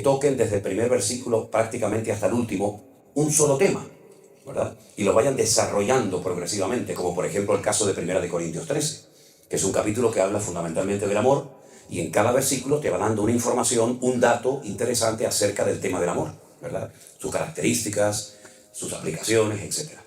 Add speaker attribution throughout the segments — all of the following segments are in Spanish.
Speaker 1: toquen desde el primer versículo prácticamente hasta el último un solo tema, ¿verdad? Y lo vayan desarrollando progresivamente, como por ejemplo el caso de 1 Corintios 13, que es un capítulo que habla fundamentalmente del amor, y en cada versículo te va dando una información, un dato interesante acerca del tema del amor, ¿verdad? Sus características, sus aplicaciones, etc.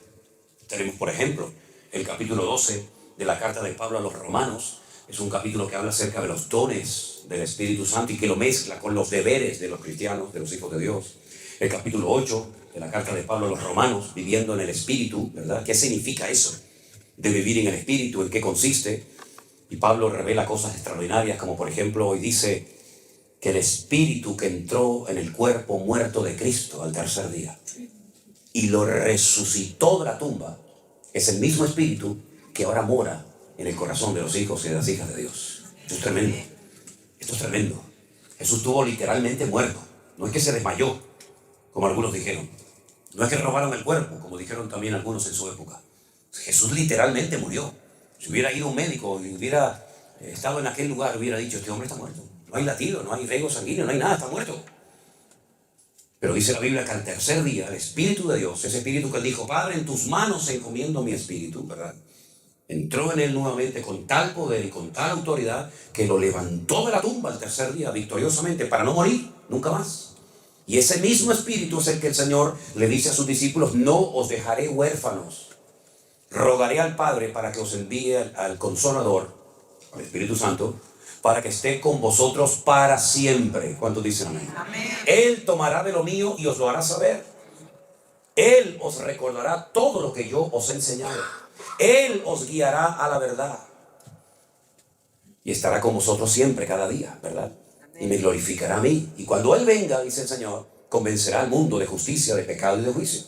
Speaker 1: Tenemos, por ejemplo, el capítulo 12 de la carta de Pablo a los Romanos. Es un capítulo que habla acerca de los dones del Espíritu Santo y que lo mezcla con los deberes de los cristianos, de los hijos de Dios. El capítulo 8 de la carta de Pablo a los Romanos, viviendo en el Espíritu, ¿verdad? ¿Qué significa eso de vivir en el Espíritu? ¿En qué consiste? Y Pablo revela cosas extraordinarias, como por ejemplo hoy dice que el Espíritu que entró en el cuerpo muerto de Cristo al tercer día y lo resucitó de la tumba, es el mismo Espíritu que ahora mora en el corazón de los hijos y de las hijas de Dios. Esto es tremendo. Esto es tremendo. Jesús estuvo literalmente muerto. No es que se desmayó, como algunos dijeron. No es que robaron el cuerpo, como dijeron también algunos en su época. Jesús literalmente murió. Si hubiera ido un médico y hubiera estado en aquel lugar, hubiera dicho, este hombre está muerto. No hay latido, no hay riego sanguíneo, no hay nada, está muerto. Pero dice la Biblia que al tercer día, el Espíritu de Dios, ese Espíritu que él dijo, Padre, en tus manos encomiendo mi Espíritu, ¿verdad? Entró en él nuevamente con tal poder y con tal autoridad que lo levantó de la tumba al tercer día victoriosamente para no morir nunca más. Y ese mismo Espíritu es el que el Señor le dice a sus discípulos, no os dejaré huérfanos. Rogaré al Padre para que os envíe al Consolador, al Espíritu Santo, para que esté con vosotros para siempre. ¿Cuántos dicen amén? Amén. Él tomará de lo mío y os lo hará saber. Él os recordará todo lo que yo os he enseñado. Él os guiará a la verdad. Y estará con vosotros siempre, cada día, ¿verdad? Y me glorificará a mí. Y cuando Él venga, dice el Señor, convencerá al mundo de justicia, de pecado y de juicio.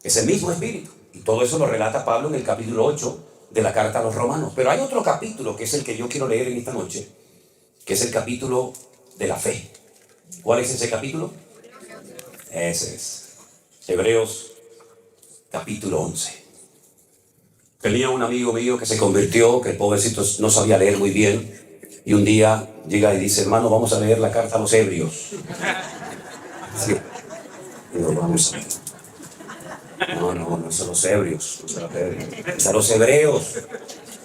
Speaker 1: Es el mismo Espíritu. Y todo eso lo relata Pablo en el capítulo 8 de la carta a los Romanos. Pero hay otro capítulo que es el que yo quiero leer en esta noche, que es el capítulo de la fe. ¿Cuál es ese capítulo? Ese es Hebreos capítulo 11. Tenía un amigo mío que se convirtió, que el pobrecito no sabía leer muy bien, y un día llega y dice, hermano, vamos a leer la carta a los Hebreos. Sí. Digo, vamos a ver. No son los Hebreos, son los Hebreos,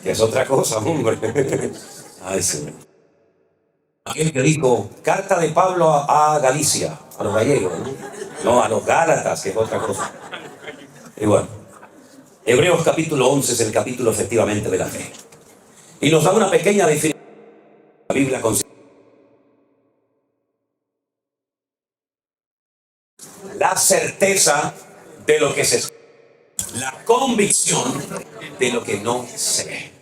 Speaker 1: que es otra cosa, hombre. Ay, Señor. Aquel que dijo, carta de Pablo a Galicia, a los gallegos, no, a los Gálatas, que es otra cosa. Y bueno, Hebreos capítulo 11 es el capítulo efectivamente de la fe. Y nos da una pequeña definición. La Biblia considera la certeza de lo que se espera, la convicción de lo que no se ve.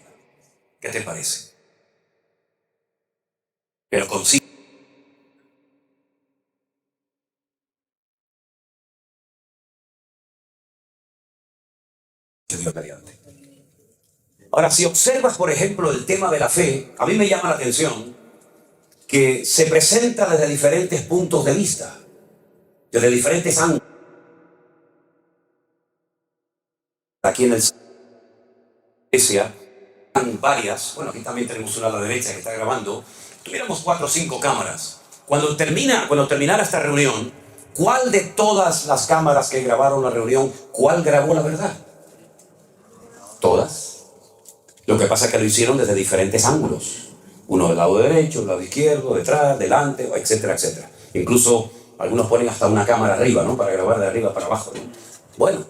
Speaker 1: ¿Qué te parece? Pero consigue. Ahora, si observas, por ejemplo, el tema de la fe, a mí me llama la atención que se presenta desde diferentes puntos de vista, desde diferentes ángulos. Aquí en el iglesia hay varias, bueno, aquí también tenemos una a la derecha que está grabando. Tuviéramos 4 o 5 cámaras. Cuando terminara esta reunión, ¿cuál de todas las cámaras que grabaron la reunión, cuál grabó la verdad? Todas. Lo que pasa es que lo hicieron desde diferentes ángulos. Uno del lado derecho, del lado izquierdo, detrás, delante, etcétera, etcétera. Incluso algunos ponen hasta una cámara arriba, ¿no? Para grabar de arriba para abajo, ¿no? Bueno,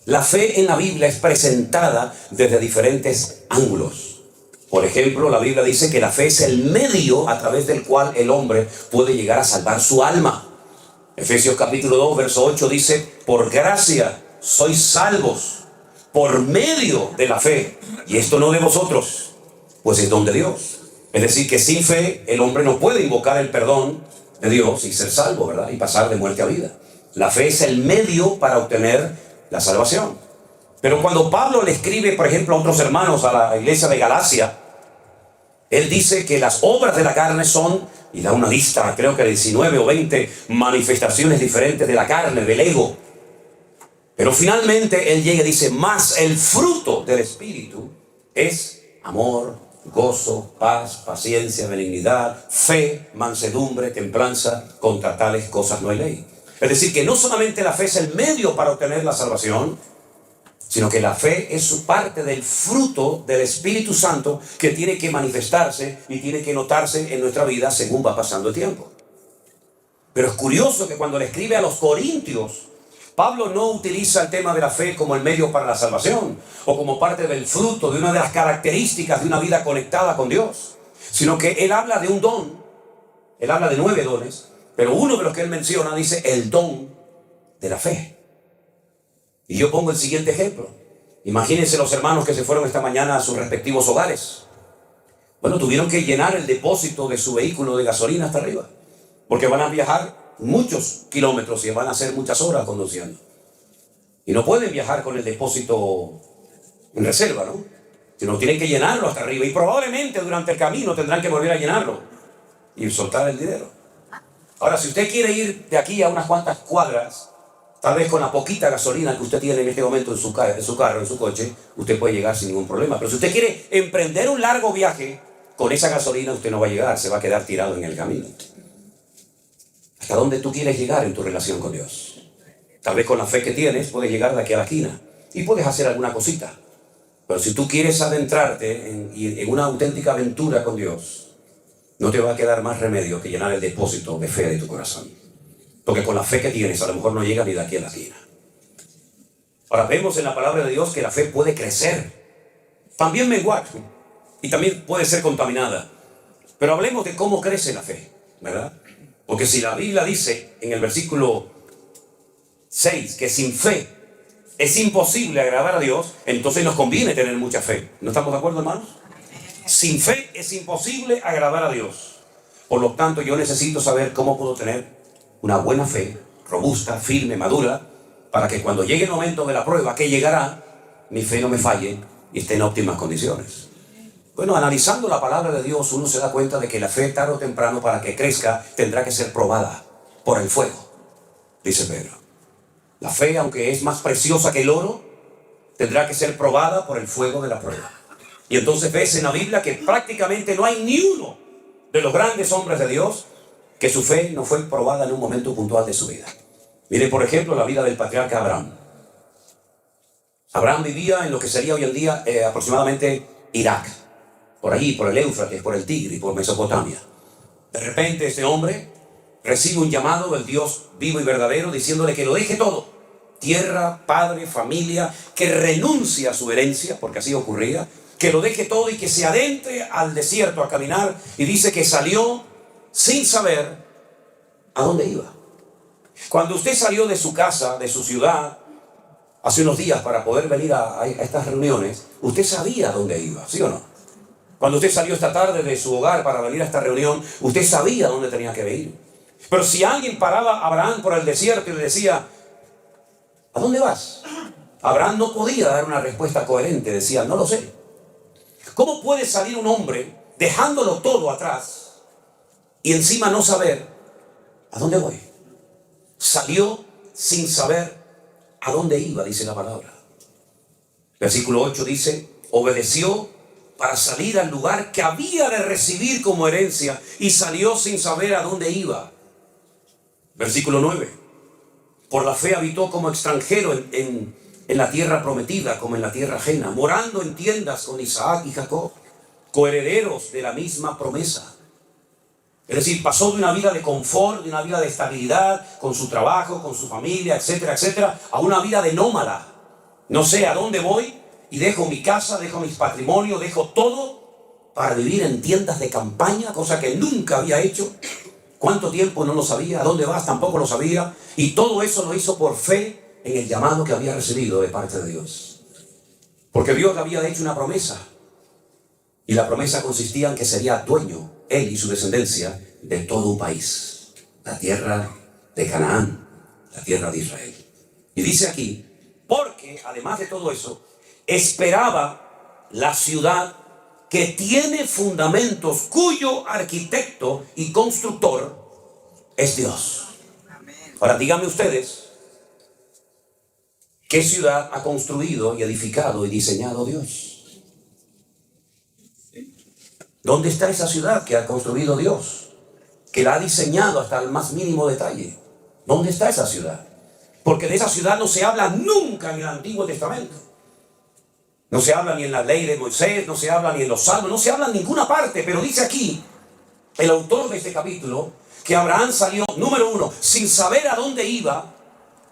Speaker 1: la fe en la Biblia es presentada desde diferentes ángulos. Por ejemplo, la Biblia dice que la fe es el medio a través del cual el hombre puede llegar a salvar su alma. Efesios capítulo 2, verso 8 dice, por gracia sois salvos por medio de la fe, y esto no de vosotros, pues es don de Dios. Es decir, que sin fe el hombre no puede invocar el perdón de Dios y ser salvo, ¿verdad? Y pasar de muerte a vida. La fe es el medio para obtener la salvación. Pero cuando Pablo le escribe, por ejemplo, a otros hermanos, a la iglesia de Galacia, él dice que las obras de la carne son, y da una lista, creo que de 19 o 20 manifestaciones diferentes de la carne, del ego. Pero finalmente él llega y dice, más el fruto del Espíritu es amor, gozo, paz, paciencia, benignidad, fe, mansedumbre, templanza. Contra tales cosas no hay ley. Es decir, que no solamente la fe es el medio para obtener la salvación, sino que la fe es parte del fruto del Espíritu Santo que tiene que manifestarse y tiene que notarse en nuestra vida según va pasando el tiempo. Pero es curioso que cuando le escribe a los Corintios, Pablo no utiliza el tema de la fe como el medio para la salvación o como parte del fruto de una de las características de una vida conectada con Dios, sino que él habla de un don. Él habla de 9 dones, pero uno de los que él menciona dice el don de la fe. Y yo pongo el siguiente ejemplo. Imagínense los hermanos que se fueron esta mañana a sus respectivos hogares. Bueno, tuvieron que llenar el depósito de su vehículo de gasolina hasta arriba, porque van a viajar muchos kilómetros y van a hacer muchas horas conduciendo. Y no pueden viajar con el depósito en reserva, ¿no? Sino tienen que llenarlo hasta arriba. Y probablemente durante el camino tendrán que volver a llenarlo y soltar el dinero. Ahora, si usted quiere ir de aquí a unas cuantas cuadras, tal vez con la poquita gasolina que usted tiene en este momento en su carro, en su coche, usted puede llegar sin ningún problema. Pero si usted quiere emprender un largo viaje, con esa gasolina usted no va a llegar, se va a quedar tirado en el camino. ¿Hasta dónde tú quieres llegar en tu relación con Dios? Tal vez con la fe que tienes puedes llegar de aquí a la esquina y puedes hacer alguna cosita. Pero si tú quieres adentrarte en una auténtica aventura con Dios, no te va a quedar más remedio que llenar el depósito de fe de tu corazón. Porque con la fe que tienes a lo mejor no llega ni de aquí a la esquina. Ahora vemos en la palabra de Dios que la fe puede crecer, también menguar, y también puede ser contaminada. Pero hablemos de cómo crece la fe, ¿verdad? Porque si la Biblia dice en el versículo 6 que sin fe es imposible agradar a Dios, entonces nos conviene tener mucha fe. ¿No estamos de acuerdo, hermanos? Sin fe es imposible agradar a Dios. Por lo tanto, yo necesito saber cómo puedo tener una buena fe, robusta, firme, madura, para que cuando llegue el momento de la prueba, que llegará, mi fe no me falle y esté en óptimas condiciones. Bueno, analizando la palabra de Dios, uno se da cuenta de que la fe, tarde o temprano, para que crezca, tendrá que ser probada por el fuego, dice Pedro. La fe, aunque es más preciosa que el oro, tendrá que ser probada por el fuego de la prueba. Y entonces ves en la Biblia que prácticamente no hay ni uno de los grandes hombres de Dios que su fe no fue probada en un momento puntual de su vida. Mire, por ejemplo, la vida del patriarca Abraham. Abraham vivía en lo que sería hoy en día aproximadamente Irak, por allí, por el Éufrates, por el Tigris, por Mesopotamia. De repente este hombre recibe un llamado del Dios vivo y verdadero diciéndole que lo deje todo. Tierra, padre, familia, que renuncie a su herencia, porque así ocurría, que lo deje todo y que se adentre al desierto a caminar. Y dice que salió sin saber a dónde iba. Cuando usted salió de su casa, de su ciudad, hace unos días para poder venir a estas reuniones, usted sabía a dónde iba, ¿sí o no? Cuando usted salió esta tarde de su hogar para venir a esta reunión, usted sabía a dónde tenía que ir. Pero si alguien paraba a Abraham por el desierto y le decía, ¿a dónde vas? Abraham no podía dar una respuesta coherente, decía, no lo sé. ¿Cómo puede salir un hombre dejándolo todo atrás y encima no saber a dónde voy? Salió sin saber a dónde iba, dice la palabra. Versículo 8 dice, obedeció para salir al lugar que había de recibir como herencia y salió sin saber a dónde iba. Versículo 9, por la fe habitó como extranjero en la tierra prometida, como en la tierra ajena, morando en tiendas con Isaac y Jacob, coherederos de la misma promesa. Es decir, pasó de una vida de confort, de una vida de estabilidad, con su trabajo, con su familia, etcétera, etcétera, a una vida de nómada. No sé a dónde voy y dejo mi casa, dejo mis patrimonios, dejo todo para vivir en tiendas de campaña, cosa que nunca había hecho. ¿Cuánto tiempo? No lo sabía. ¿A dónde vas? Tampoco lo sabía. Y todo eso lo hizo por fe en el llamado que había recibido de parte de Dios. Porque Dios le había hecho una promesa. Y la promesa consistía en que sería dueño, él y su descendencia, de todo un país. La tierra de Canaán, la tierra de Israel. Y dice aquí, porque además de todo eso, esperaba la ciudad que tiene fundamentos, cuyo arquitecto y constructor es Dios. Ahora díganme ustedes, ¿qué ciudad ha construido y edificado y diseñado Dios? ¿Dónde está esa ciudad que ha construido Dios? Que la ha diseñado hasta el más mínimo detalle. ¿Dónde está esa ciudad? Porque de esa ciudad no se habla nunca en el Antiguo Testamento. No se habla ni en la ley de Moisés, no se habla ni en los salmos, no se habla en ninguna parte. Pero dice aquí el autor de este capítulo que Abraham salió, número uno, sin saber a dónde iba,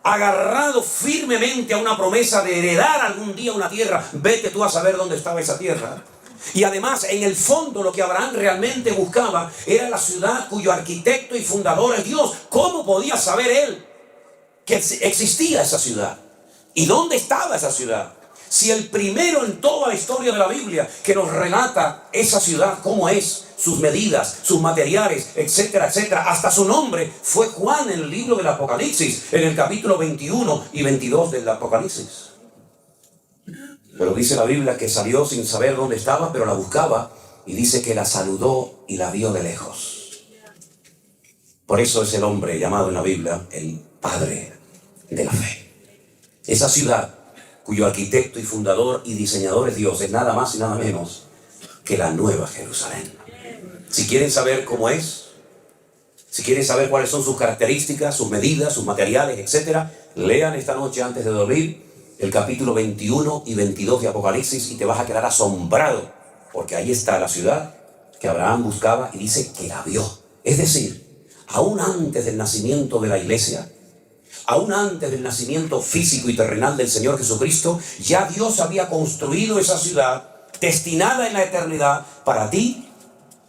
Speaker 1: agarrado firmemente a una promesa de heredar algún día una tierra. Vete tú a saber dónde estaba esa tierra. Y además, en el fondo, lo que Abraham realmente buscaba era la ciudad cuyo arquitecto y fundador es Dios. ¿Cómo podía saber él que existía esa ciudad? ¿Y dónde estaba esa ciudad? Si el primero en toda la historia de la Biblia que nos relata esa ciudad, cómo es, sus medidas, sus materiales, etcétera, etcétera, hasta su nombre, fue Juan en el libro del Apocalipsis, en el capítulo 21 y 22 del Apocalipsis. Pero dice la Biblia que salió sin saber dónde estaba, pero la buscaba, y dice que la saludó y la vio de lejos. Por eso es el hombre llamado en la Biblia el padre de la fe. Esa ciudad cuyo arquitecto y fundador y diseñador es Dios, es nada más y nada menos que la Nueva Jerusalén. Si quieren saber cómo es, si quieren saber cuáles son sus características, sus medidas, sus materiales, etcétera, lean esta noche antes de dormir el capítulo 21 y 22 de Apocalipsis y te vas a quedar asombrado, porque ahí está la ciudad que Abraham buscaba y dice que la vio. Es decir, aún antes del nacimiento de la iglesia, aún antes del nacimiento físico y terrenal del Señor Jesucristo, ya Dios había construido esa ciudad destinada en la eternidad para ti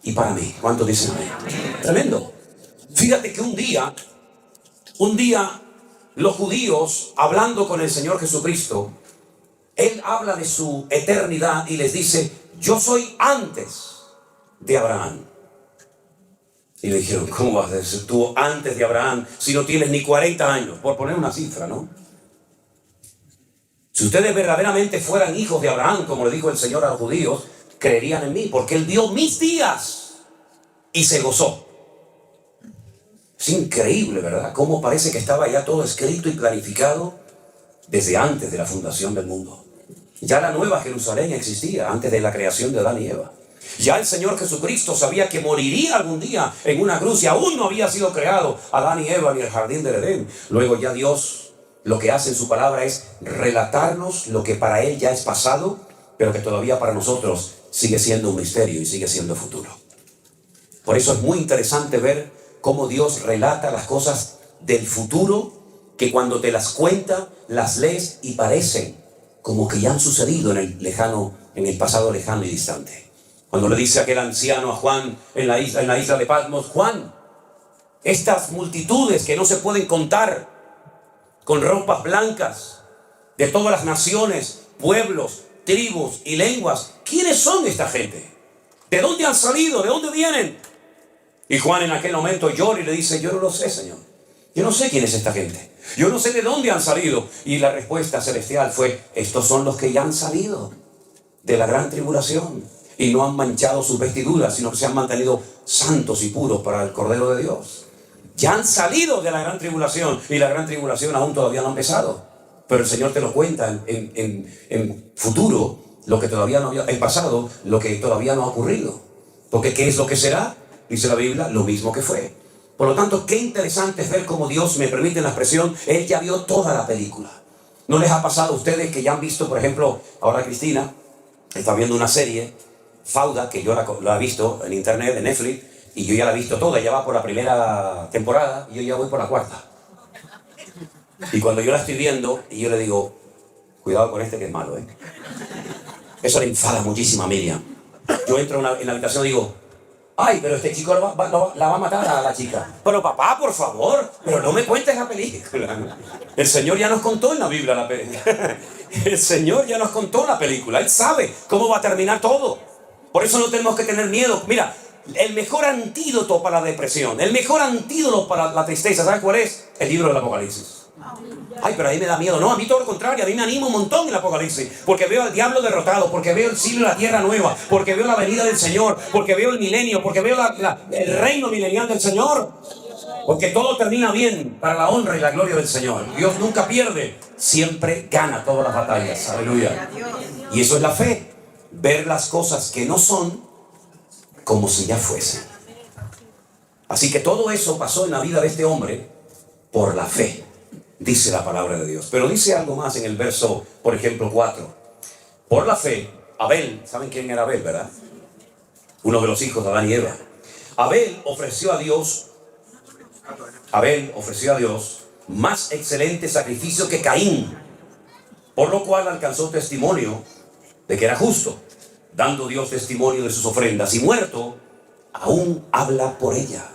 Speaker 1: y para mí. ¿Cuántos dicen amén? Tremendo. Fíjate que un día, los judíos, hablando con el Señor Jesucristo, Él habla de su eternidad y les dice, yo soy antes de Abraham. Y le dijeron, ¿cómo vas a ser tú antes de Abraham si no tienes ni 40 años? Por poner una cifra, ¿no? Si ustedes verdaderamente fueran hijos de Abraham, como le dijo el Señor a los judíos, creerían en mí, porque Él vio mis días y se gozó. Es increíble, ¿verdad? Cómo parece que estaba ya todo escrito y planificado desde antes de la fundación del mundo. Ya la Nueva Jerusalén existía antes de la creación de Adán y Eva. Ya el Señor Jesucristo sabía que moriría algún día en una cruz y aún no había sido creado Adán y Eva ni el jardín del Edén. Luego ya Dios lo que hace en su palabra es relatarnos lo que para Él ya es pasado, pero que todavía para nosotros sigue siendo un misterio y sigue siendo futuro. Por eso es muy interesante ver cómo Dios relata las cosas del futuro, que cuando te las cuenta, las lees y parecen como que ya han sucedido en el pasado lejano y distante. Cuando le dice aquel anciano a Juan en la isla de Patmos, Juan, estas multitudes que no se pueden contar, con ropas blancas, de todas las naciones, pueblos, tribus y lenguas, ¿quiénes son esta gente? ¿De dónde han salido? ¿De dónde vienen? Y Juan en aquel momento llora y le dice, yo no lo sé, Señor. Yo no sé quién es esta gente. Yo no sé de dónde han salido. Y la respuesta celestial fue, estos son los que ya han salido de la gran tribulación y no han manchado sus vestiduras, sino que se han mantenido santos y puros para el Cordero de Dios. Ya han salido de la gran tribulación y la gran tribulación aún todavía no ha empezado. Pero el Señor te lo cuenta en futuro, lo que todavía no había, en pasado, lo que todavía no ha ocurrido. Porque ¿qué es lo que será? Dice la Biblia, lo mismo que fue. Por lo tanto, qué interesante es ver cómo Dios, me permite la expresión, Él ya vio toda la película. ¿No les ha pasado a ustedes que ya han visto, por ejemplo, ahora Cristina está viendo una serie, Fauda, que yo la he visto en internet, en Netflix, y yo ya la he visto toda, ya va por la primera temporada, y yo ya voy por la cuarta. Y cuando yo la estoy viendo, y yo le digo, cuidado con este que es malo, ¿eh? Eso le enfada muchísimo a Miriam. Yo entro en la habitación y digo, ay, pero este chico la va a matar a la chica. Pero papá, por favor, pero no me cuentes la película. El Señor ya nos contó en la Biblia la película. El Señor ya nos contó la película. Él sabe cómo va a terminar todo. Por eso no tenemos que tener miedo. Mira, el mejor antídoto para la depresión, el mejor antídoto para la tristeza, ¿sabes cuál es? El libro del Apocalipsis. Ay, pero ahí me da miedo. No, a mí todo lo contrario, a mí me anima un montón el Apocalipsis, porque veo al diablo derrotado, porque veo el cielo y la tierra nueva, porque veo la venida del Señor, porque veo el milenio, porque veo el reino milenial del Señor, porque todo termina bien para la honra y la gloria del Señor. Dios nunca pierde, siempre gana todas las batallas. Aleluya. Y eso es la fe, ver las cosas que no son como si ya fuesen. Así que todo eso pasó en la vida de este hombre por la fe, dice la palabra de Dios. Pero dice algo más en el verso, por ejemplo, 4. Por la fe, Abel, ¿saben quién era Abel, verdad? Uno de los hijos de Adán y Eva. Abel ofreció a Dios más excelente sacrificio que Caín, por lo cual alcanzó testimonio de que era justo, dando Dios testimonio de sus ofrendas, y muerto, aún habla por ella.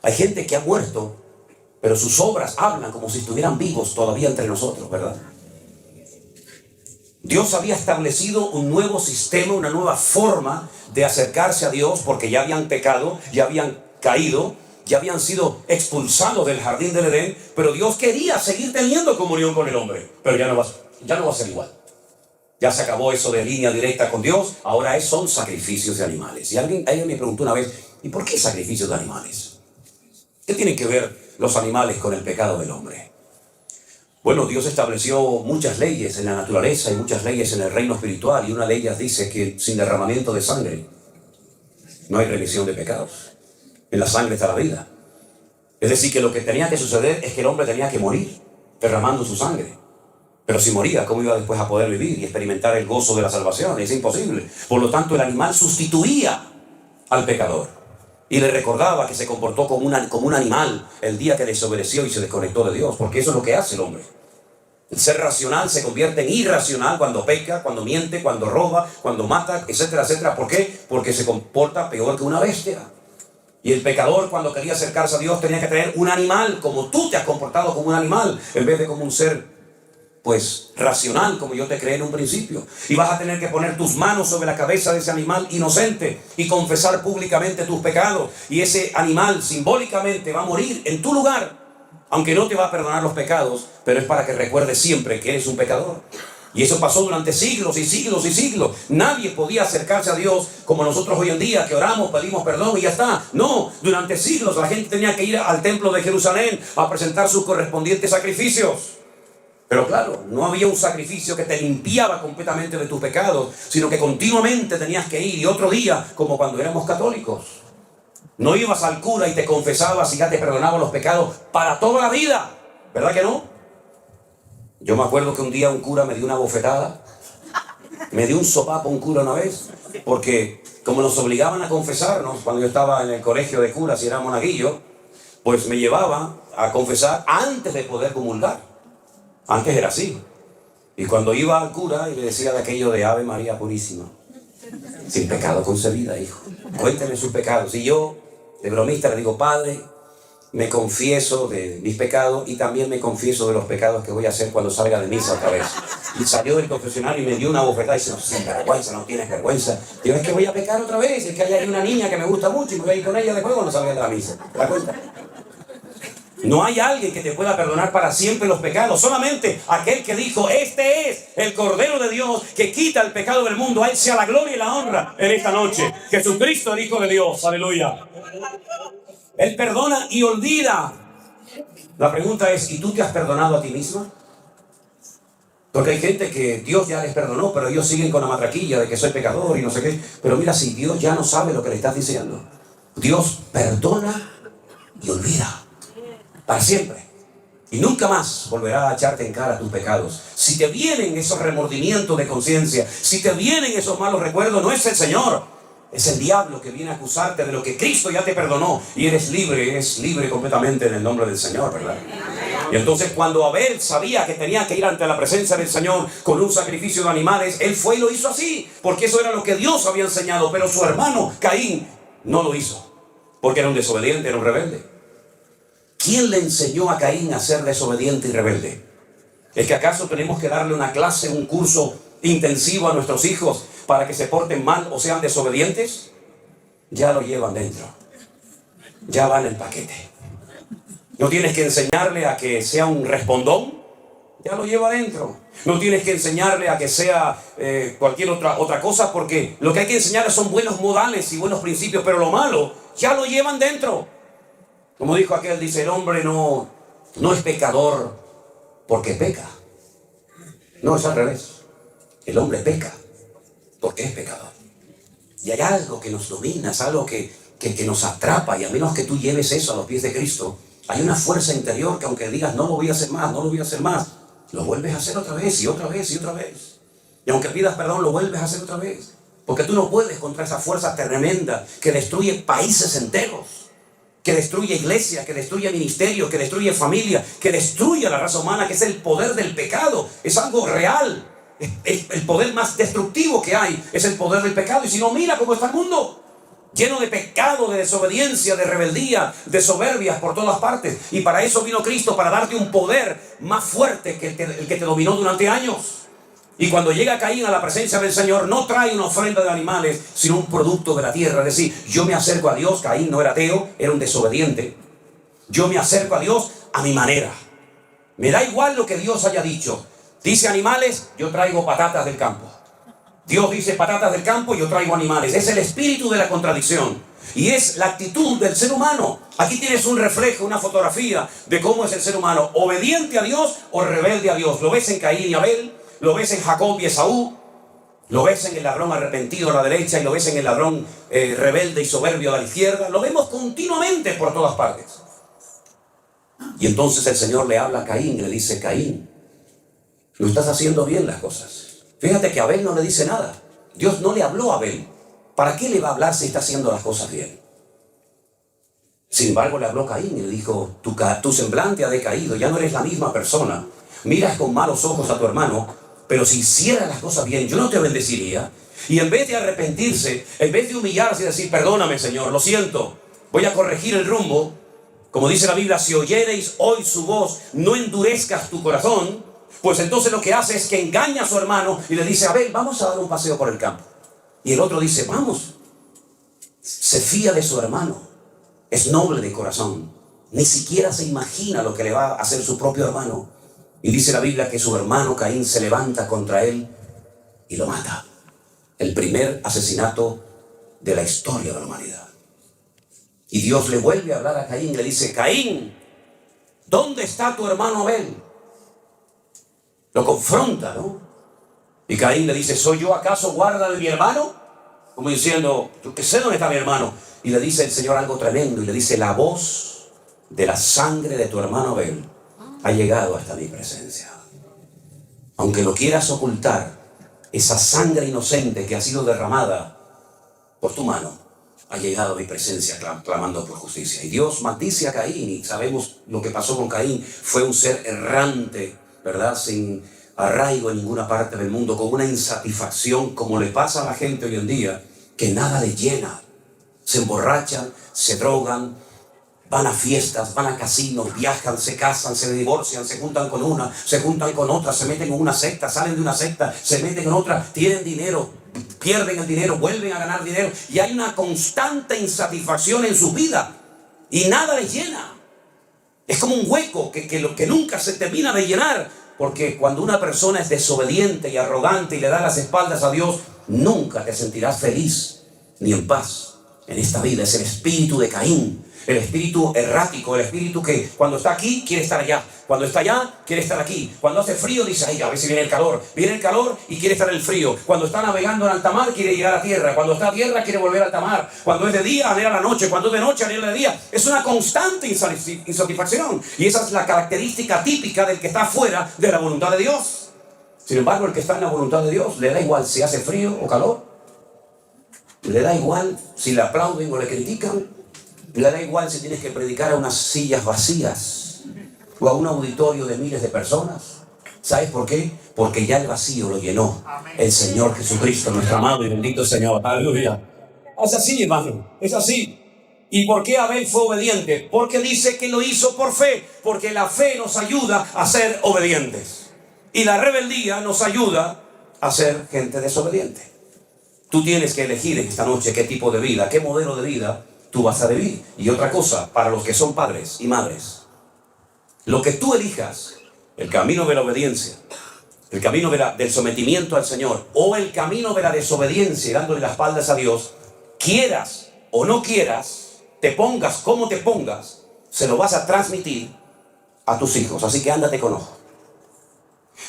Speaker 1: Hay gente que ha muerto, pero sus obras hablan como si estuvieran vivos todavía entre nosotros, ¿verdad? Dios había establecido un nuevo sistema, una nueva forma de acercarse a Dios, porque ya habían pecado, ya habían caído, ya habían sido expulsados del jardín del Edén, pero Dios quería seguir teniendo comunión con el hombre, pero ya no va a ser igual. Ya se acabó eso de línea directa con Dios, ahora son sacrificios de animales. Y alguien me preguntó una vez, ¿y por qué sacrificios de animales? ¿Qué tienen que ver los animales con el pecado del hombre? Bueno, Dios estableció muchas leyes en la naturaleza y muchas leyes en el reino espiritual, y una de ellas dice que sin derramamiento de sangre no hay remisión de pecados. En la sangre está la vida. Es decir, que lo que tenía que suceder es que el hombre tenía que morir derramando su sangre. Pero si moría, ¿cómo iba después a poder vivir y experimentar el gozo de la salvación? Es imposible. Por lo tanto, el animal sustituía al pecador y le recordaba que se comportó como un animal el día que desobedeció y se desconectó de Dios, porque eso es lo que hace el hombre. El ser racional se convierte en irracional cuando peca, cuando miente, cuando roba, cuando mata, etcétera, etcétera. ¿Por qué? Porque se comporta peor que una bestia. Y el pecador, cuando quería acercarse a Dios, tenía que tener un animal, como tú te has comportado como un animal, en vez de como un ser, pues, racional, como yo te creé en un principio. Y vas a tener que poner tus manos sobre la cabeza de ese animal inocente y confesar públicamente tus pecados. Y ese animal simbólicamente va a morir en tu lugar, aunque no te va a perdonar los pecados, pero es para que recuerdes siempre que eres un pecador. Y eso pasó durante siglos y siglos y siglos. Nadie podía acercarse a Dios como nosotros hoy en día, que oramos, pedimos perdón y ya está. No, durante siglos la gente tenía que ir al templo de Jerusalén a presentar sus correspondientes sacrificios. Pero claro, no había un sacrificio que te limpiaba completamente de tus pecados, sino que continuamente tenías que ir. Y otro día, como cuando éramos católicos, no ibas al cura y te confesabas y ya te perdonaba los pecados para toda la vida. ¿Verdad que no? Yo me acuerdo que un día un cura me dio una bofetada, me dio un sopapo un cura una vez, porque como nos obligaban a confesarnos cuando yo estaba en el colegio de curas y era monaguillo, pues me llevaba a confesar antes de poder comulgar. Antes era así. Y cuando iba al cura y le decía de aquello de Ave María Purísima, sin pecado concebida, hijo, cuénteme sus pecados. Y yo, de bromista, le digo, Padre, me confieso de mis pecados y también me confieso de los pecados que voy a hacer cuando salga de misa otra vez. Y salió del confesionario y me dio una bofetada y dice, no, sin vergüenza, no tienes vergüenza. Digo, es que voy a pecar otra vez, es que hay una niña que me gusta mucho y me voy a ir con ella después cuando salga de la misa. ¿Te das cuenta? No hay alguien que te pueda perdonar para siempre los pecados, solamente aquel que dijo, este es el Cordero de Dios que quita el pecado del mundo. A Él sea la gloria y la honra en esta noche. Jesucristo, el Hijo de Dios, aleluya. Él perdona y olvida. La pregunta es, ¿y tú te has perdonado a ti misma? Porque hay gente que Dios ya les perdonó, pero ellos siguen con la matraquilla de que soy pecador y no sé qué. Pero mira, si Dios ya no sabe lo que le estás diciendo, Dios perdona y olvida para siempre. Y nunca más volverá a echarte en cara tus pecados. Si te vienen esos remordimientos de conciencia, si te vienen esos malos recuerdos, no es el Señor, es el diablo que viene a acusarte de lo que Cristo ya te perdonó. Y eres libre completamente en el nombre del Señor, ¿verdad? Y entonces cuando Abel sabía que tenía que ir ante la presencia del Señor con un sacrificio de animales, él fue y lo hizo así, porque eso era lo que Dios había enseñado. Pero su hermano Caín no lo hizo, porque era un desobediente, era un rebelde. ¿Quién le enseñó a Caín a ser desobediente y rebelde? ¿Es que acaso tenemos que darle una clase, un curso intensivo a nuestros hijos para que se porten mal o sean desobedientes? Ya lo llevan dentro. Ya va en el paquete. No tienes que enseñarle a que sea un respondón. Ya lo lleva dentro. No tienes que enseñarle a que sea cualquier otra cosa, porque lo que hay que enseñarle son buenos modales y buenos principios, pero lo malo ya lo llevan dentro. Como dijo aquel, dice, el hombre no es pecador porque peca. No, es al revés. El hombre peca porque es pecador. Y hay algo que nos domina, es algo que nos atrapa, y a menos que tú lleves eso a los pies de Cristo, hay una fuerza interior que aunque digas no lo voy a hacer más, no lo voy a hacer más, lo vuelves a hacer otra vez y otra vez y otra vez. Y aunque pidas perdón, lo vuelves a hacer otra vez. Porque tú no puedes contra esa fuerza tremenda que destruye países enteros, que destruye iglesias, que destruye ministerios, que destruye familia, que destruye a la raza humana, que es el poder del pecado. Es algo real. El poder más destructivo que hay es el poder del pecado. Y si no, mira cómo está el mundo. Lleno de pecado, de desobediencia, de rebeldía, de soberbias por todas partes. Y para eso vino Cristo, para darte un poder más fuerte que el que te dominó durante años. Y cuando llega Caín a la presencia del Señor, no trae una ofrenda de animales, sino un producto de la tierra. Es decir, yo me acerco a Dios. Caín no era ateo, era un desobediente. Yo me acerco a Dios a mi manera. Me da igual lo que Dios haya dicho. Dice animales, yo traigo patatas del campo. Dios dice patatas del campo, yo traigo animales. Es el espíritu de la contradicción. Y es la actitud del ser humano. Aquí tienes un reflejo, una fotografía de cómo es el ser humano. Obediente a Dios o rebelde a Dios. Lo ves en Caín y Abel. Lo ves en Jacob y Esaú. Lo ves en el ladrón arrepentido a la derecha. Y lo ves en el ladrón rebelde y soberbio a la izquierda. Lo vemos continuamente por todas partes. Y entonces el Señor le habla a Caín y le dice: Caín, no estás haciendo bien las cosas. Fíjate que Abel no le dice nada. Dios no le habló a Abel. ¿Para qué le va a hablar si está haciendo las cosas bien? Sin embargo, le habló a Caín y le dijo: tu semblante ha decaído, ya no eres la misma persona. Miras con malos ojos a tu hermano, pero si hicieras las cosas bien, yo no te bendeciría. Y en vez de arrepentirse, en vez de humillarse y decir: perdóname, Señor, lo siento, voy a corregir el rumbo. Como dice la Biblia, si oyereis hoy su voz, no endurezcas tu corazón. Pues entonces lo que hace es que engaña a su hermano y le dice: Abel, vamos a dar un paseo por el campo. Y el otro dice: vamos. Se fía de su hermano. Es noble de corazón. Ni siquiera se imagina lo que le va a hacer su propio hermano. Y dice la Biblia que su hermano Caín se levanta contra él y lo mata. El primer asesinato de la historia de la humanidad. Y Dios le vuelve a hablar a Caín y le dice: Caín, ¿dónde está tu hermano Abel? Lo confronta, ¿no? Y Caín le dice: ¿soy yo acaso guarda de mi hermano? Como diciendo: yo que sé dónde está mi hermano. Y le dice el Señor algo tremendo y le dice: la voz de la sangre de tu hermano Abel ha llegado hasta mi presencia. Aunque lo quieras ocultar, esa sangre inocente que ha sido derramada por tu mano ha llegado a mi presencia clamando por justicia. Y Dios maldice a Caín, y sabemos lo que pasó con Caín. Fue un ser errante, ¿verdad? Sin arraigo en ninguna parte del mundo, con una insatisfacción como le pasa a la gente hoy en día, que nada le llena. Se emborrachan, se drogan, van a fiestas, van a casinos, viajan, se casan, se divorcian, se juntan con una, se juntan con otra, se meten en una secta, salen de una secta, se meten en otra, tienen dinero, pierden el dinero, vuelven a ganar dinero, y hay una constante insatisfacción en su vida y nada les llena. Es como un hueco que nunca se termina de llenar, porque cuando una persona es desobediente y arrogante y le da las espaldas a Dios, nunca te sentirás feliz ni en paz en esta vida. Es el espíritu de Caín, el espíritu errático, el espíritu que cuando está aquí quiere estar allá, cuando está allá quiere estar aquí, cuando hace frío dice: ay, a ver si viene el calor y quiere estar en el frío, cuando está navegando en alta mar quiere llegar a tierra, cuando está a tierra quiere volver a alta mar, cuando es de día anhela la noche, cuando es de noche anhela de día. Es una constante insatisfacción, y esa es la característica típica del que está fuera de la voluntad de Dios. Sin embargo, el que está en la voluntad de Dios le da igual si hace frío o calor, le da igual si le aplauden o le critican, le da igual si tienes que predicar a unas sillas vacías o a un auditorio de miles de personas. ¿Sabes por qué? Porque ya el vacío lo llenó el Señor Jesucristo, nuestro amado y bendito Señor. Aleluya. Es así, hermano, es así. ¿Y por qué Abel fue obediente? Porque dice que lo hizo por fe, porque la fe nos ayuda a ser obedientes y la rebeldía nos ayuda a ser gente desobediente. Tú tienes que elegir esta noche qué tipo de vida, qué modelo de vida tú vas a vivir. Y otra cosa, para los que son padres y madres, lo que tú elijas, el camino de la obediencia, el camino del sometimiento al Señor, o el camino de la desobediencia, dándole las espaldas a Dios, quieras o no quieras, te pongas como te pongas, se lo vas a transmitir a tus hijos. Así que ándate con ojo.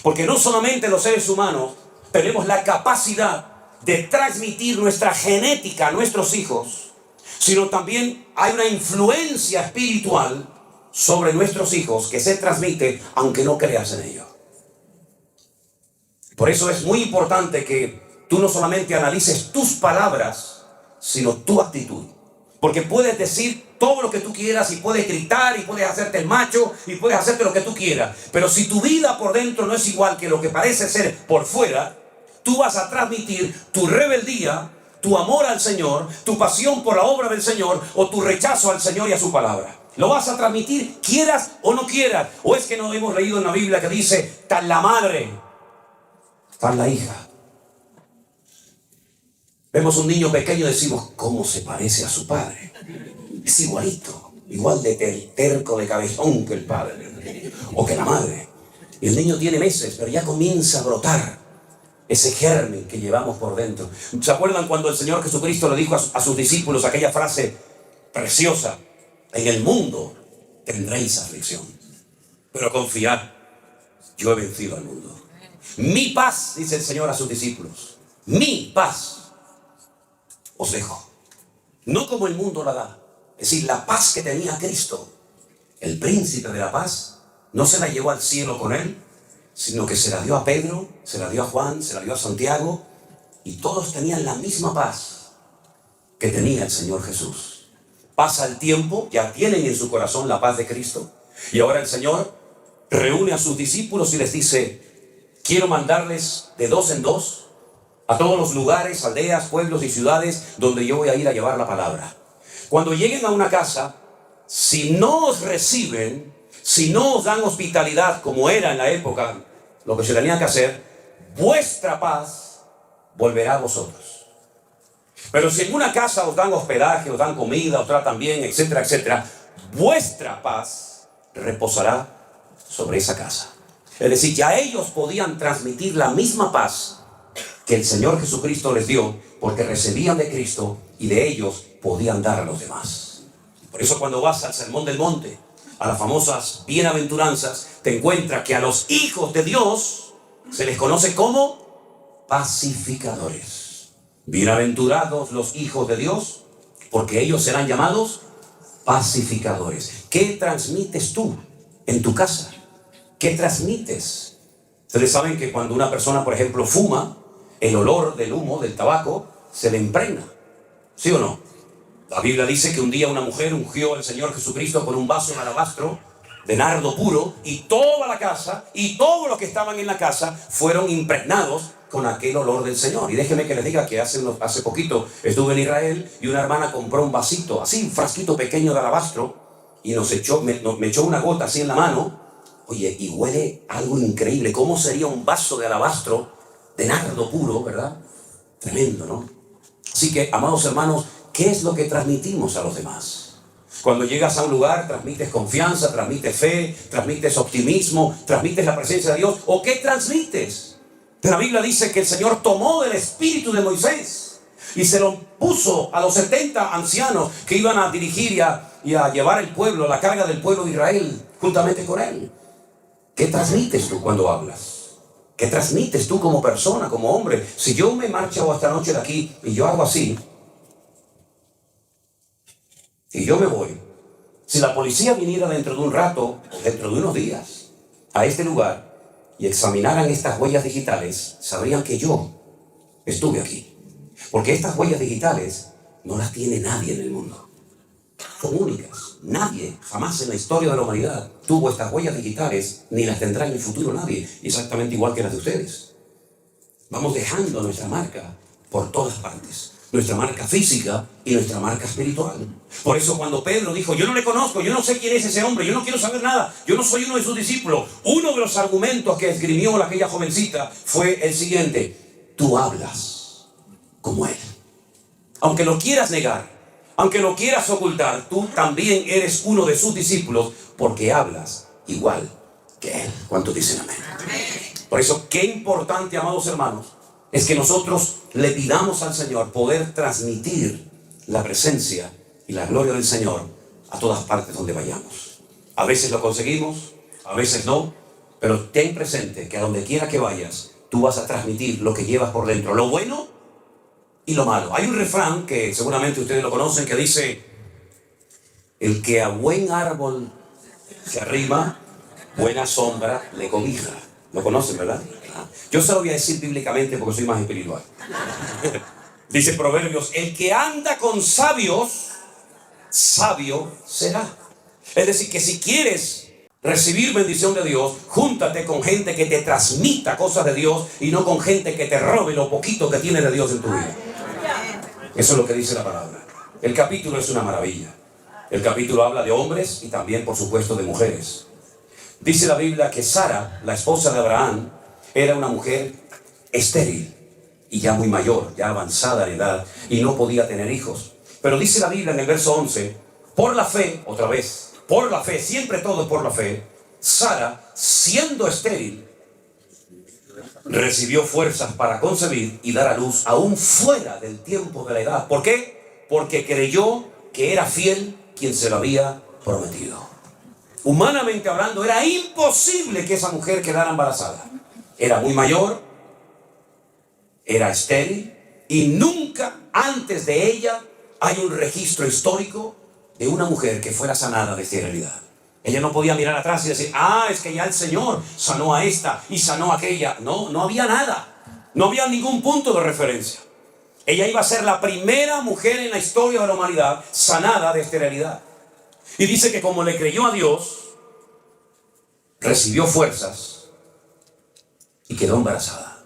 Speaker 1: Porque no solamente los seres humanos tenemos la capacidad de transmitir nuestra genética a nuestros hijos, sino también hay una influencia espiritual sobre nuestros hijos que se transmite aunque no creas en ello. Por eso es muy importante que tú no solamente analices tus palabras, sino tu actitud. Porque puedes decir todo lo que tú quieras y puedes gritar y puedes hacerte el macho y puedes hacerte lo que tú quieras. Pero si tu vida por dentro no es igual que lo que parece ser por fuera, tú vas a transmitir tu rebeldía, tu amor al Señor, tu pasión por la obra del Señor o tu rechazo al Señor y a su palabra. Lo vas a transmitir quieras o no quieras. O es que no hemos leído en la Biblia que dice, tal la madre, tal la hija. Vemos un niño pequeño y decimos, ¿cómo se parece a su padre? Es igualito, igual de terco, de cabezón que el padre o que la madre. Y el niño tiene meses, pero ya comienza a brotar ese germen que llevamos por dentro. ¿Se acuerdan cuando el Señor Jesucristo le dijo a sus discípulos aquella frase preciosa? En el mundo tendréis aflicción, pero confiad, yo he vencido al mundo. Mi paz, dice el Señor a sus discípulos, mi paz os dejo, no como el mundo la da. Es decir, la paz que tenía Cristo, el príncipe de la paz, no se la llevó al cielo con él, sino que se la dio a Pedro, se la dio a Juan, se la dio a Santiago, y todos tenían la misma paz que tenía el Señor Jesús. Pasa el tiempo, ya tienen en su corazón la paz de Cristo, y ahora el Señor reúne a sus discípulos y les dice, quiero mandarles de 2 en 2 a todos los lugares, aldeas, pueblos y ciudades donde yo voy a ir a llevar la palabra. Cuando lleguen a una casa, si no os reciben, si no os dan hospitalidad como era en la época, lo que se tenía que hacer, vuestra paz volverá a vosotros. Pero si en una casa os dan hospedaje, os dan comida, os tratan bien, etcétera, etcétera, vuestra paz reposará sobre esa casa. Es decir, ya ellos podían transmitir la misma paz que el Señor Jesucristo les dio, porque recibían de Cristo y de ellos podían dar a los demás. Por eso cuando vas al Sermón del Monte, a las famosas bienaventuranzas, te encuentras que a los hijos de Dios se les conoce como pacificadores. Bienaventurados los hijos de Dios, porque ellos serán llamados pacificadores. ¿Qué transmites tú en tu casa? ¿Qué transmites? Ustedes saben que cuando una persona, por ejemplo, fuma, el olor del humo, del tabaco, se le impregna. ¿Sí o no? La Biblia dice que un día una mujer ungió al Señor Jesucristo con un vaso de alabastro de nardo puro, y toda la casa y todos los que estaban en la casa fueron impregnados con aquel olor del Señor. Y déjenme que les diga que hace poquito estuve en Israel y una hermana compró un vasito, así un frasquito pequeño de alabastro, y me echó una gota así en la mano. Oye, y huele algo increíble. ¿Cómo sería un vaso de alabastro de nardo puro, verdad? Tremendo, ¿no? Así que, amados hermanos, ¿qué es lo que transmitimos a los demás? Cuando llegas a un lugar, transmites confianza, transmites fe, transmites optimismo, transmites la presencia de Dios. ¿O qué transmites? La Biblia dice que el Señor tomó del espíritu de Moisés y se lo puso a los 70 ancianos que iban a dirigir y a llevar el pueblo, la carga del pueblo de Israel, juntamente con él. ¿Qué transmites tú cuando hablas? ¿Qué transmites tú como persona, como hombre? Si yo me marcho esta noche de aquí y yo hago así, y yo me voy, si la policía viniera dentro de un rato, o dentro de unos días, a este lugar y examinaran estas huellas digitales, sabrían que yo estuve aquí. Porque estas huellas digitales no las tiene nadie en el mundo. Son únicas. Nadie, jamás en la historia de la humanidad, tuvo estas huellas digitales, ni las tendrá en el futuro nadie, exactamente igual que las de ustedes. Vamos dejando nuestra marca por todas partes. Nuestra marca física y nuestra marca espiritual. Por eso cuando Pedro dijo, yo no le conozco, yo no sé quién es ese hombre, yo no quiero saber nada, yo no soy uno de sus discípulos, uno de los argumentos que esgrimió aquella jovencita fue el siguiente: tú hablas como él. Aunque lo quieras negar, aunque lo quieras ocultar, tú también eres uno de sus discípulos, porque hablas igual que él. ¿Cuántos dicen amén? Por eso, qué importante, amados hermanos, es que nosotros le pidamos al Señor poder transmitir la presencia y la gloria del Señor a todas partes donde vayamos. A veces lo conseguimos, a veces no, pero ten presente que a donde quiera que vayas, tú vas a transmitir lo que llevas por dentro, lo bueno y lo malo. Hay un refrán que seguramente ustedes lo conocen que dice: el que a buen árbol se arrima, buena sombra le cobija. ¿Lo conocen, verdad? Yo se lo voy a decir bíblicamente porque soy más espiritual. Dice Proverbios: el que anda con sabios, sabio será. Es decir, que si quieres recibir bendición de Dios, júntate con gente que te transmita cosas de Dios y no con gente que te robe lo poquito que tiene de Dios en tu vida. Eso es lo que dice la palabra. El capítulo es una maravilla. El capítulo habla de hombres y también, por supuesto, de mujeres. Dice la Biblia que Sara, la esposa de Abraham, era una mujer estéril y ya muy mayor, ya avanzada en edad, y no podía tener hijos. Pero dice la Biblia en el verso 11, por la fe, otra vez, por la fe, siempre todo por la fe, Sara, siendo estéril, recibió fuerzas para concebir y dar a luz aún fuera del tiempo de la edad. ¿Por qué? Porque creyó que era fiel quien se lo había prometido. Humanamente hablando, era imposible que esa mujer quedara embarazada. Era muy mayor, era estéril, y nunca antes de ella hay un registro histórico de una mujer que fuera sanada de esterilidad. Ella no podía mirar atrás y decir: es que ya el Señor sanó a esta y sanó a aquella. No, no había nada. No había ningún punto de referencia. Ella iba a ser la primera mujer en la historia de la humanidad sanada de esterilidad. Y dice que como le creyó a Dios, recibió fuerzas y quedó embarazada.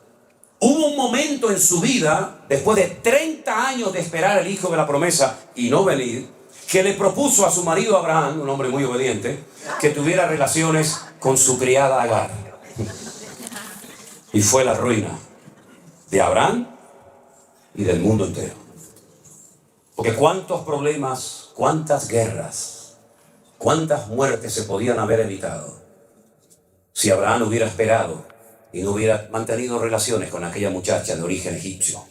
Speaker 1: Hubo un momento en su vida, después de 30 años de esperar el hijo de la promesa y no venir, que le propuso a su marido Abraham, un hombre muy obediente, que tuviera relaciones con su criada Agar. Y fue la ruina de Abraham y del mundo entero. Porque cuántos problemas, cuántas guerras, cuántas muertes se podían haber evitado si Abraham hubiera esperado y no hubiera mantenido relaciones con aquella muchacha de origen egipcio.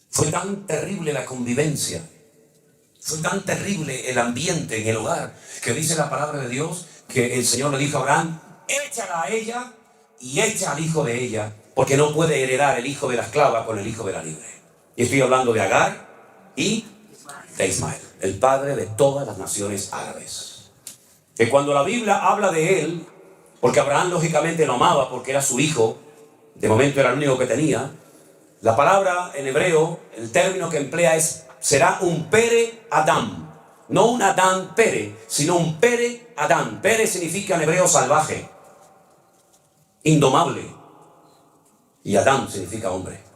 Speaker 1: Fue tan terrible la convivencia, fue tan terrible el ambiente en el hogar, que dice la palabra de Dios que el Señor le dijo a Abraham: échala a ella y echa al hijo de ella, porque no puede heredar el hijo de la esclava con el hijo de la libre. Y estoy hablando de Agar y de Ismael, el padre de todas las naciones árabes. Que cuando la Biblia habla de él, porque Abraham lógicamente lo amaba porque era su hijo, de momento era el único que tenía, la palabra en hebreo, el término que emplea será un Pere Adam. No un Adán Pere, sino un Pere Adán. Pere significa en hebreo salvaje, indomable. Y Adán significa hombre.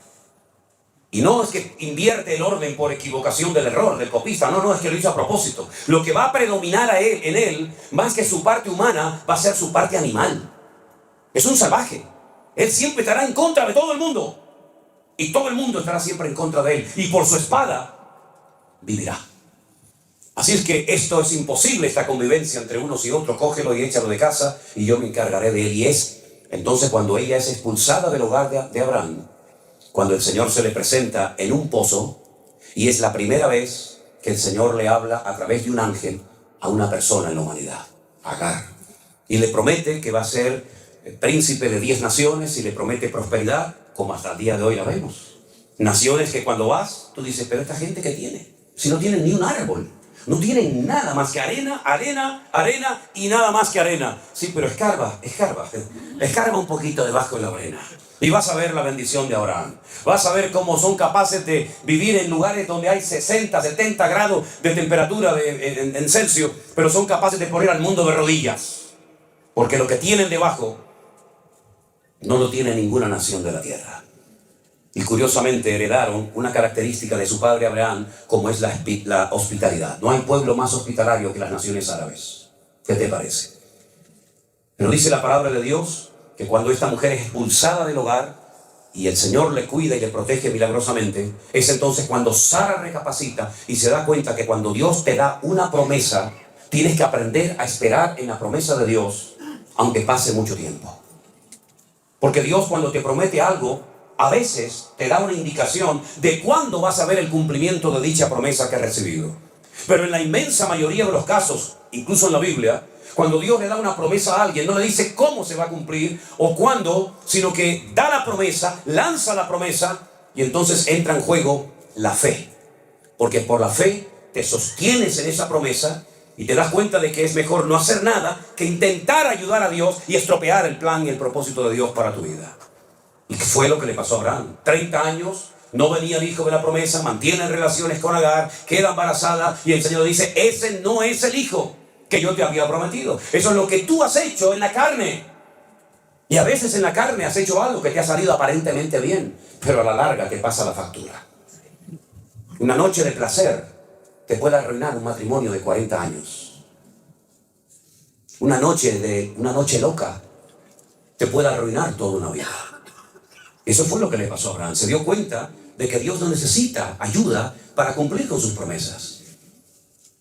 Speaker 1: Y no es que invierte el orden por equivocación del error, del copista. No, es que lo hizo a propósito. Lo que va a predominar en él, más que su parte humana, va a ser su parte animal. Es un salvaje. Él siempre estará en contra de todo el mundo. Y todo el mundo estará siempre en contra de él. Y por su espada vivirá. Así es que esto es imposible, esta convivencia entre unos y otros. Cógelo y échalo de casa y yo me encargaré de él. Y es entonces cuando ella es expulsada del hogar de Abraham, cuando el Señor se le presenta en un pozo, y es la primera vez que el Señor le habla a través de un ángel a una persona en la humanidad, Agar. Y le promete que va a ser el príncipe de 10 naciones y le promete prosperidad, como hasta el día de hoy la vemos. Naciones que cuando vas, tú dices: pero esta gente, ¿qué tiene? Si no tienen ni un árbol, no tienen nada más que arena, arena, arena y nada más que arena. Sí, pero escarba un poquito debajo de la arena. Y vas a ver la bendición de Abraham. Vas a ver cómo son capaces de vivir en lugares donde hay 60, 70 grados de temperatura en Celsius, pero son capaces de poner al mundo de rodillas. Porque lo que tienen debajo no lo tiene ninguna nación de la tierra. Y curiosamente heredaron una característica de su padre Abraham, como es la hospitalidad. No hay pueblo más hospitalario que las naciones árabes. ¿Qué te parece? Pero dice la palabra de Dios que cuando esta mujer es expulsada del hogar y el Señor le cuida y le protege milagrosamente, es entonces cuando Sara recapacita y se da cuenta que cuando Dios te da una promesa, tienes que aprender a esperar en la promesa de Dios, aunque pase mucho tiempo. Porque Dios, cuando te promete algo, a veces te da una indicación de cuándo vas a ver el cumplimiento de dicha promesa que has recibido. Pero en la inmensa mayoría de los casos, incluso en la Biblia, cuando Dios le da una promesa a alguien, no le dice cómo se va a cumplir o cuándo, sino que da la promesa, lanza la promesa Y entonces entra en juego la fe. Porque por la fe te sostienes en esa promesa y te das cuenta de que es mejor no hacer nada que intentar ayudar a Dios y estropear el plan y el propósito de Dios para tu vida. ¿Y qué fue lo que le pasó a Abraham? 30 años, no venía el hijo de la promesa, mantiene relaciones con Agar, queda embarazada y el Señor dice, ese no es el hijo que yo te había prometido. Eso es lo que tú has hecho en la carne. Y a veces en la carne has hecho algo que te ha salido aparentemente bien, pero a la larga te pasa la factura. Una noche de placer te puede arruinar un matrimonio de 40 años. Una noche loca te puede arruinar toda una vida. Eso fue lo que le pasó a Abraham. Se dio cuenta de que Dios no necesita ayuda para cumplir con sus promesas.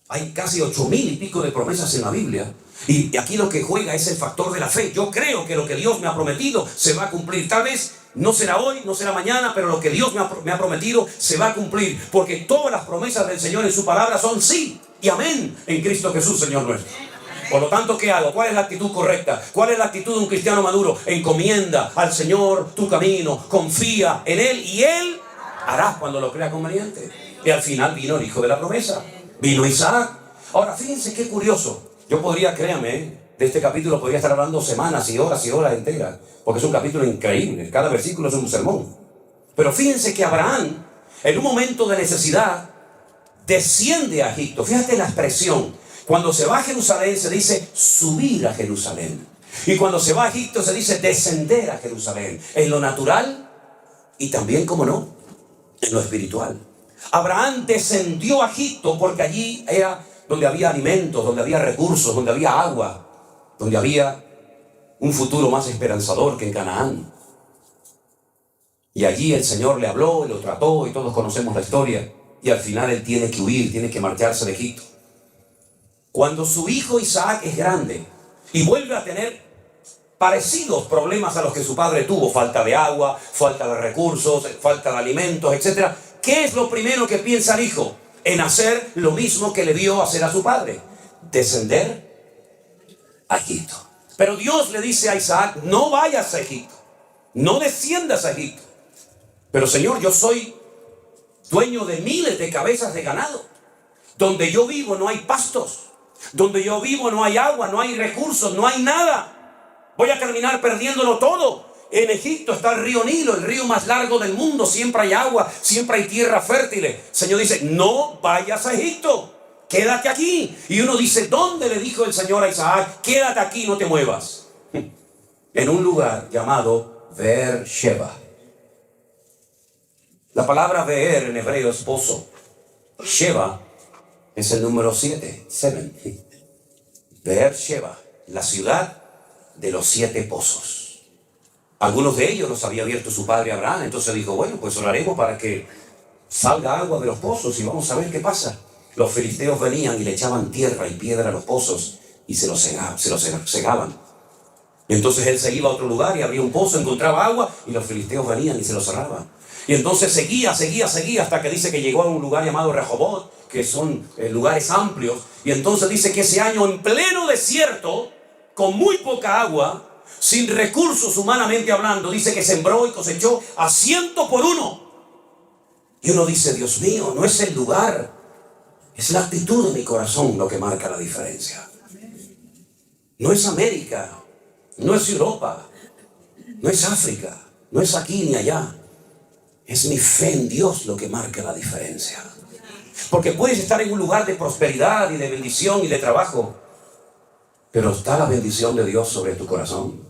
Speaker 1: Hay casi 8,000 y pico de promesas en la Biblia. Y aquí lo que juega es el factor de la fe. Yo creo que lo que Dios me ha prometido se va a cumplir. Tal vez no será hoy, no será mañana, pero lo que Dios me ha prometido se va a cumplir. Porque todas las promesas del Señor en su palabra son sí y amén en Cristo Jesús, Señor nuestro. Por lo tanto, ¿qué hago? ¿Cuál es la actitud correcta? ¿Cuál es la actitud de un cristiano maduro? Encomienda al Señor tu camino, confía en Él y Él hará cuando lo crea conveniente. Y al final vino el hijo de la promesa, vino Isaac. Ahora, fíjense qué curioso. Yo podría, créanme, de este capítulo podría estar hablando semanas y horas enteras, porque es un capítulo increíble. Cada versículo es un sermón. Pero fíjense que Abraham, en un momento de necesidad, desciende a Egipto. Fíjate la expresión. Cuando se va a Jerusalén se dice subir a Jerusalén. Y cuando se va a Egipto se dice descender a Jerusalén. En lo natural y también, como no, en lo espiritual. Abraham descendió a Egipto porque allí era donde había alimentos, donde había recursos, donde había agua, donde había un futuro más esperanzador que en Canaán. Y allí el Señor le habló y lo trató y todos conocemos la historia. Y al final él tiene que huir, tiene que marcharse de Egipto. Cuando su hijo Isaac es grande y vuelve a tener parecidos problemas a los que su padre tuvo, falta de agua, falta de recursos, falta de alimentos, etc. ¿Qué es lo primero que piensa el hijo? En hacer lo mismo que le vio hacer a su padre, descender a Egipto. Pero Dios le dice a Isaac, no vayas a Egipto, no desciendas a Egipto. Pero Señor, yo soy dueño de miles de cabezas de ganado. Donde yo vivo no hay pastos. Donde yo vivo no hay agua, no hay recursos, no hay nada. Voy a terminar perdiéndolo todo. En Egipto está el río Nilo, el río más largo del mundo. Siempre hay agua, siempre hay tierra fértil. El Señor dice, no vayas a Egipto, quédate aquí. Y uno dice, ¿dónde le dijo el Señor a Isaac? Quédate aquí, no te muevas. En un lugar llamado Beer-sheba. La palabra Beer en hebreo es pozo. Sheba es el número 7. Beer-sheba, la ciudad de los 7 pozos. Algunos de ellos los había abierto su padre Abraham. Entonces dijo, bueno, pues oraremos para que salga agua de los pozos y vamos a ver qué pasa. Los filisteos venían y le echaban tierra y piedra a los pozos y se los cegaban. Y entonces él se iba a otro lugar y abría un pozo, encontraba agua y los filisteos venían y se lo cerraban. Y entonces seguía hasta que dice que llegó a un lugar llamado Rehobot, que son lugares amplios. Y entonces dice que ese año en pleno desierto, con muy poca agua, sin recursos humanamente hablando, dice que sembró y cosechó a 100 por 1. Y uno dice, Dios mío, no es el lugar, es la actitud de mi corazón lo que marca la diferencia. No es América, no es Europa, no es África, no es aquí ni allá. Es mi fe en Dios lo que marca la diferencia. Porque puedes estar en un lugar de prosperidad y de bendición y de trabajo, pero está la bendición de Dios sobre tu corazón.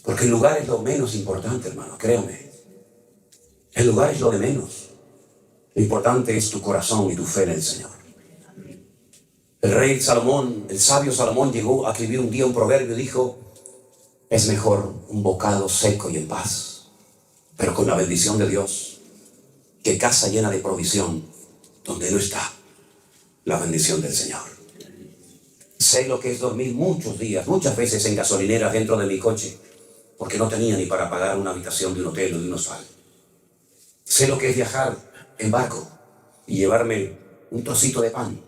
Speaker 1: Porque el lugar es lo menos importante, hermano, créame. El lugar es lo de menos. Lo importante es tu corazón y tu fe en el Señor. El rey Salomón, el sabio Salomón, llegó a escribir un día un proverbio y dijo, es mejor un bocado seco y en paz, pero con la bendición de Dios, que casa llena de provisión, donde no está la bendición del Señor. Sé lo que es dormir muchos días, muchas veces en gasolineras dentro de mi coche, porque no tenía ni para pagar una habitación de un hotel o de un hostal. Sé lo que es viajar en barco y llevarme un trocito de pan,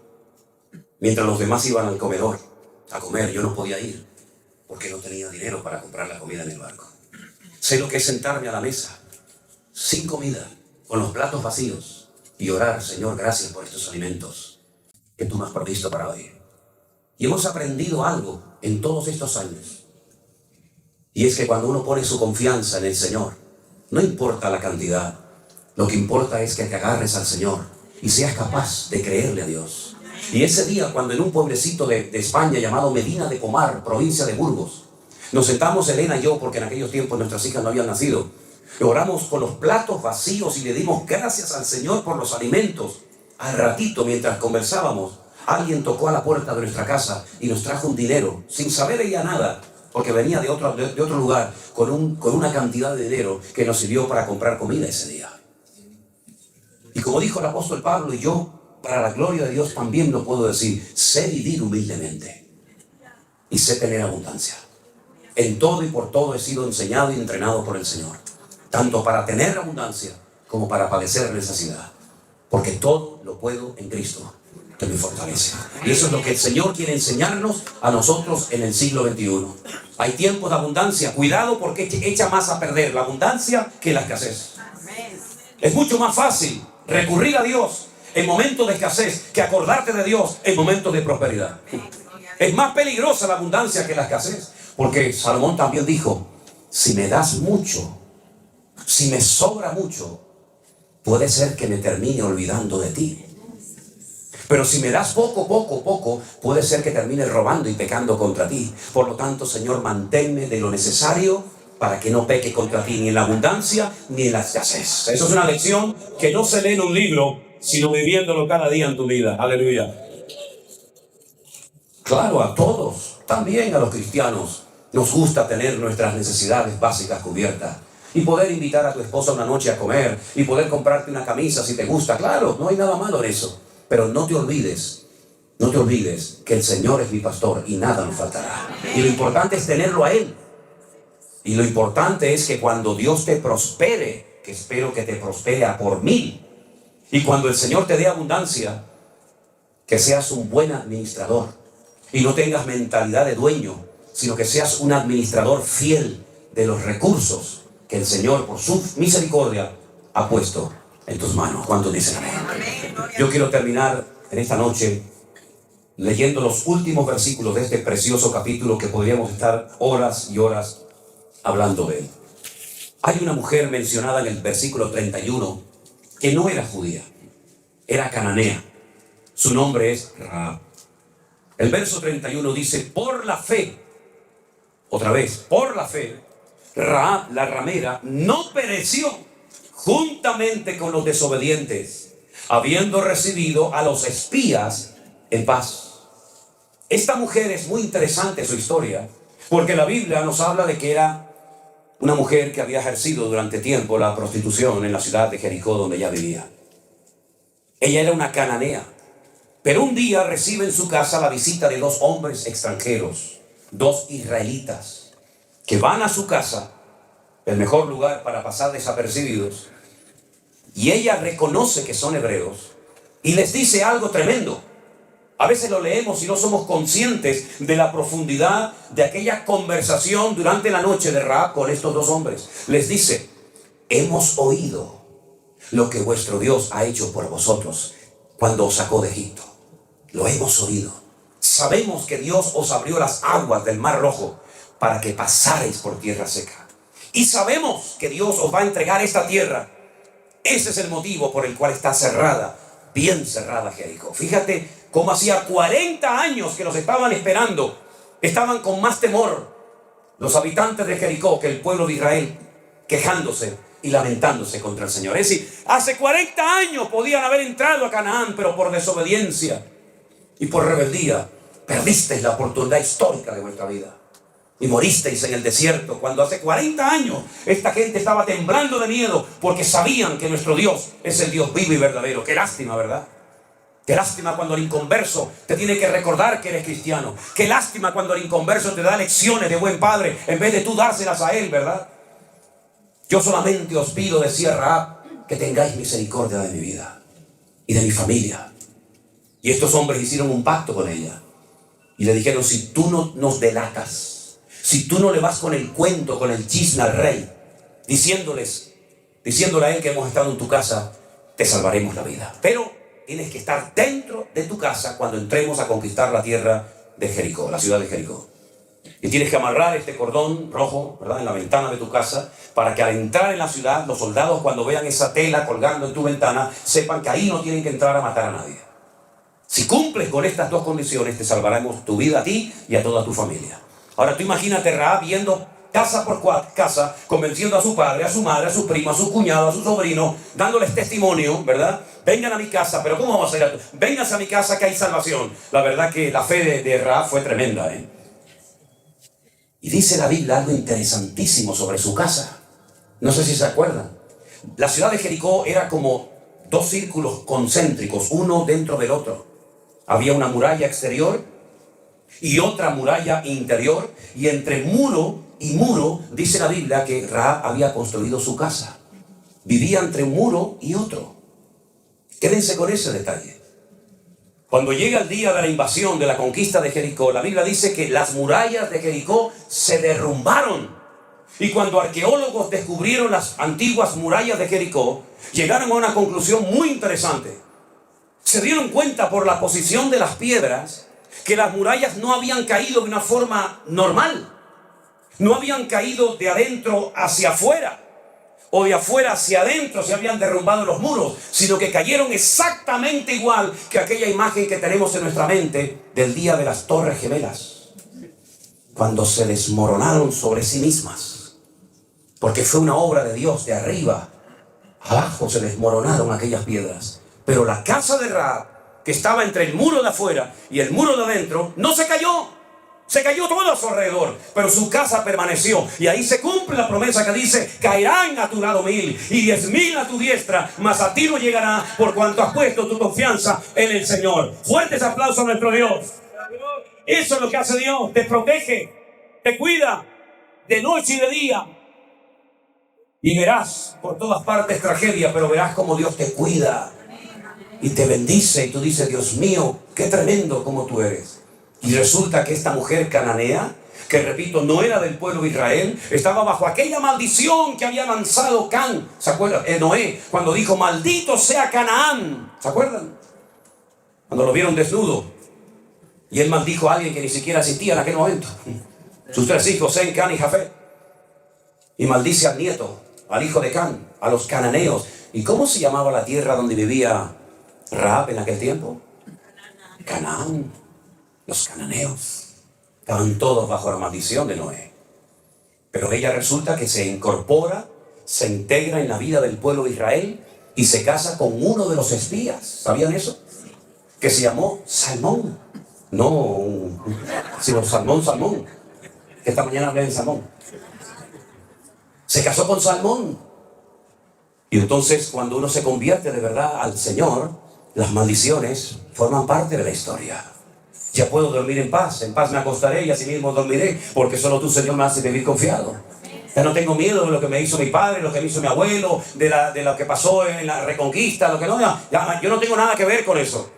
Speaker 1: mientras los demás iban al comedor a comer. Yo no podía ir, porque no tenía dinero para comprar la comida en el barco. Sé lo que es sentarme a la mesa sin comida, con los platos vacíos, y orar: Señor, gracias por estos alimentos que tú me has provisto para hoy. Y hemos aprendido algo en todos estos años. Y es que cuando uno pone su confianza en el Señor, no importa la cantidad, lo que importa es que te agarres al Señor y seas capaz de creerle a Dios. Y ese día, cuando en un pueblecito de España llamado Medina de Pomar, provincia de Burgos, nos sentamos Elena y yo, porque en aquellos tiempos nuestras hijas no habían nacido, oramos con los platos vacíos y le dimos gracias al Señor por los alimentos. Al ratito, mientras conversábamos, alguien tocó a la puerta de nuestra casa y nos trajo un dinero, sin saber ella nada, porque venía de otro lugar, con una cantidad de dinero que nos sirvió para comprar comida ese día. Y como dijo el apóstol Pablo, y yo, para la gloria de Dios, también lo puedo decir: sé vivir humildemente y sé tener abundancia. En todo y por todo he sido enseñado y entrenado por el Señor, tanto para tener abundancia como para padecer necesidad, porque todo lo puedo en Cristo que me fortalece. Y eso es lo que el Señor quiere enseñarnos a nosotros en el siglo XXI. Hay tiempos de abundancia. Cuidado, porque echa más a perder la abundancia que la escasez. Es mucho más fácil recurrir a Dios en momentos de escasez que acordarte de Dios en momentos de prosperidad. Es más peligrosa la abundancia que la escasez, porque Salomón también dijo: si me das mucho, si me sobra mucho, puede ser que me termine olvidando de ti. Pero si me das poco, puede ser que termine robando y pecando contra ti. Por lo tanto, Señor, manténme de lo necesario para que no peque contra ti, ni en la abundancia ni en la escasez. Eso es una lección que no se lee en un libro, sino viviéndolo cada día en tu vida. Aleluya. Claro, a todos, también a los cristianos, nos gusta tener nuestras necesidades básicas cubiertas. Y poder invitar a tu esposa una noche a comer, y poder comprarte una camisa si te gusta. Claro, no hay nada malo en eso. Pero no te olvides que el Señor es mi pastor y nada nos faltará. Y lo importante es tenerlo a Él. Y lo importante es que cuando Dios te prospere, que espero que te prospere a por 1000, y cuando el Señor te dé abundancia, que seas un buen administrador y no tengas mentalidad de dueño, sino que seas un administrador fiel de los recursos que el Señor, por su misericordia, ha puesto en tus manos. ¿Cuántos dicen amén? Yo quiero terminar en esta noche leyendo los últimos versículos de este precioso capítulo, que podríamos estar horas y horas hablando de él. Hay una mujer mencionada en el versículo 31 que no era judía, era cananea. Su nombre es Rahab. El verso 31 dice: por la fe, otra vez, por la fe, Rahab, la ramera, no pereció juntamente con los desobedientes, habiendo recibido a los espías en paz. Esta mujer, es muy interesante su historia, porque la Biblia nos habla de que era una mujer que había ejercido durante tiempo la prostitución en la ciudad de Jericó, donde ella vivía. Ella era una cananea, pero un día recibe en su casa la visita de 2 hombres extranjeros, 2 israelitas, que van a su casa, el mejor lugar para pasar desapercibidos, y ella reconoce que son hebreos y les dice algo tremendo. A veces lo leemos y no somos conscientes de la profundidad de aquella conversación durante la noche de Rahab con estos 2 hombres. Les dice: hemos oído lo que vuestro Dios ha hecho por vosotros cuando os sacó de Egipto. Lo hemos oído. Sabemos que Dios os abrió las aguas del Mar Rojo para que pasarais por tierra seca. Y sabemos que Dios os va a entregar esta tierra. Ese es el motivo por el cual está cerrada, bien cerrada Jericó. Fíjate cómo hacía 40 años que los estaban esperando. Estaban con más temor los habitantes de Jericó que el pueblo de Israel, quejándose y lamentándose contra el Señor. Es decir, hace 40 años podían haber entrado a Canaán, pero por desobediencia y por rebeldía perdisteis la oportunidad histórica de vuestra vida y moristeis en el desierto, cuando hace 40 años esta gente estaba temblando de miedo porque sabían que nuestro Dios es el Dios vivo y verdadero. Qué lástima, ¿verdad? Qué lástima cuando el inconverso te tiene que recordar que eres cristiano. Qué lástima cuando el inconverso te da lecciones de buen padre en vez de tú dárselas a él, ¿verdad? Yo solamente os pido, decía Rahab, que tengáis misericordia de mi vida y de mi familia. Y estos hombres hicieron un pacto con ella y le dijeron: si tú no nos delatas, si tú no le vas con el cuento, con el chisme al rey, diciéndoles diciéndole a él que hemos estado en tu casa, te salvaremos la vida. Pero tienes que estar dentro de tu casa cuando entremos a conquistar la tierra de Jericó, la ciudad de Jericó. Y tienes que amarrar este cordón rojo, ¿verdad?, en la ventana de tu casa, para que al entrar en la ciudad, los soldados, cuando vean esa tela colgando en tu ventana, sepan que ahí no tienen que entrar a matar a nadie. Si cumples con estas dos condiciones, te salvaremos tu vida a ti y a toda tu familia. Ahora tú imagínate Rahab viendo casa por casa, convenciendo a su padre, a su madre, a su primo, a su cuñado, a su sobrino, dándoles testimonio, ¿verdad? Vengan a mi casa, pero ¿cómo vamos a ir a tu? Vénganse a mi casa que hay salvación. La verdad que la fe de Rahab fue tremenda, ¿eh? Y dice la Biblia algo interesantísimo sobre su casa. No sé si se acuerdan. La ciudad de Jericó era como dos círculos concéntricos, uno dentro del otro. Había una muralla exterior y otra muralla interior, y entre muro y muro dice la Biblia que Rahab había construido su casa. Vivía entre un muro y otro. Quédense con ese detalle. Cuando llega el día de la invasión, de la conquista de Jericó, la Biblia dice que las murallas de Jericó se derrumbaron. Y cuando arqueólogos descubrieron las antiguas murallas de Jericó, llegaron a una conclusión muy interesante. Se dieron cuenta por la posición de las piedras que las murallas no habían caído de una forma normal. No habían caído de adentro hacia afuera, o de afuera hacia adentro se habían derrumbado los muros, sino que cayeron exactamente igual que aquella imagen que tenemos en nuestra mente del día de las Torres Gemelas, cuando se desmoronaron sobre sí mismas, porque fue una obra de Dios. De arriba abajo se desmoronaron aquellas piedras, pero la casa de Rahab, que estaba entre el muro de afuera y el muro de adentro, no se cayó. Se cayó todo a su alrededor, pero su casa permaneció. Y ahí se cumple la promesa que dice: caerán a tu lado 1000 y 10.000 a tu diestra, mas a ti no llegará, por cuanto has puesto tu confianza en el Señor. Fuertes aplausos a nuestro Dios. Eso es lo que hace Dios. Te protege, te cuida de noche y de día. Y verás por todas partes tragedia, pero verás como Dios te cuida y te bendice. Y tú dices: Dios mío, qué tremendo como tú eres. Y resulta que esta mujer cananea, que repito, no era del pueblo de Israel, estaba bajo aquella maldición que había lanzado Can. ¿Se acuerdan? Noé, cuando dijo: maldito sea Canaán. ¿Se acuerdan? Cuando lo vieron desnudo. Y él maldijo a alguien que ni siquiera existía en aquel momento. Sus 3 hijos, Sem, Can y Jafet. Y maldice al nieto, al hijo de Can, a los cananeos. ¿Y cómo se llamaba la tierra donde vivía Rahab en aquel tiempo? Canaán. Los cananeos estaban todos bajo la maldición de Noé. Pero ella resulta que se incorpora, se integra en la vida del pueblo de Israel y se casa con uno de los espías. ¿Sabían eso? Que se llamó Salmón. No, sino Salmón. Que esta mañana hablé de Salmón. Se casó con Salmón. Y entonces, cuando uno se convierte de verdad al Señor, las maldiciones forman parte de la historia. Ya puedo dormir en paz me acostaré y así mismo dormiré, porque solo tú, Señor, me haces vivir confiado. Ya no tengo miedo de lo que me hizo mi padre, lo que me hizo mi abuelo, de lo que pasó en la reconquista, lo que no, yo no tengo nada que ver con eso.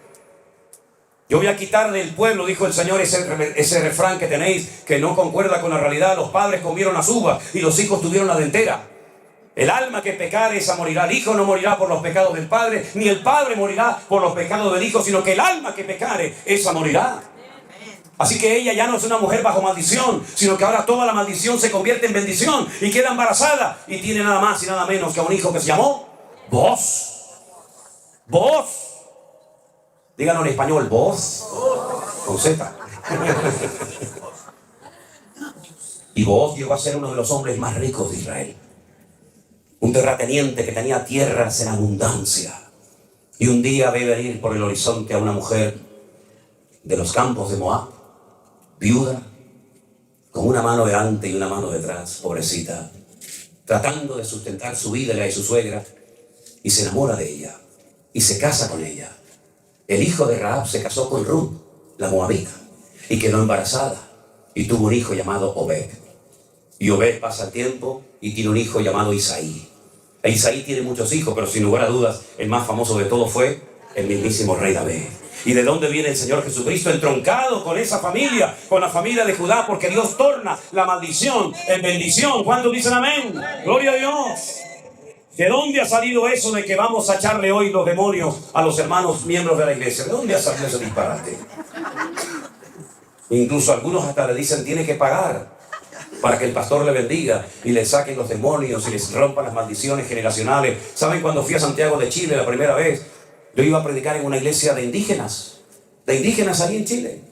Speaker 1: Yo voy a quitar del pueblo, dijo el Señor, ese refrán que tenéis, que no concuerda con la realidad. Los padres comieron las uvas y los hijos tuvieron la dentera. El alma que pecare, esa morirá. El hijo no morirá por los pecados del padre, ni el padre morirá por los pecados del hijo, sino que el alma que pecare, esa morirá. Así que ella ya no es una mujer bajo maldición, sino que ahora toda la maldición se convierte en bendición y queda embarazada y tiene nada más y nada menos que a un hijo que se llamó Booz. Booz. Díganlo en español: Booz. Con Z. Y Booz llegó a ser uno de los hombres más ricos de Israel. Un terrateniente que tenía tierras en abundancia. Y un día ve venir por el horizonte a una mujer de los campos de Moab, viuda, con una mano delante y una mano detrás, pobrecita, tratando de sustentar su vida y la de su suegra, y se enamora de ella, y se casa con ella. El hijo de Rahab se casó con Ruth, la moabita, y quedó embarazada, y tuvo un hijo llamado Obed. Y Obed pasa el tiempo y tiene un hijo llamado Isaí. E Isaí tiene muchos hijos, pero sin lugar a dudas, el más famoso de todos fue el mismísimo rey David. ¿Y de dónde viene el Señor Jesucristo? Entroncado con esa familia, con la familia de Judá, porque Dios torna la maldición en bendición. ¿Cuántos dicen amén? Gloria a Dios. ¿De dónde ha salido eso de que vamos a echarle hoy los demonios a los hermanos miembros de la iglesia? ¿De dónde ha salido ese disparate? Incluso algunos hasta le dicen, tiene que pagar para que el pastor le bendiga y le saquen los demonios y les rompan las maldiciones generacionales. ¿Saben cuando fui a Santiago de Chile la primera vez? Yo iba a predicar en una iglesia de indígenas ahí en Chile.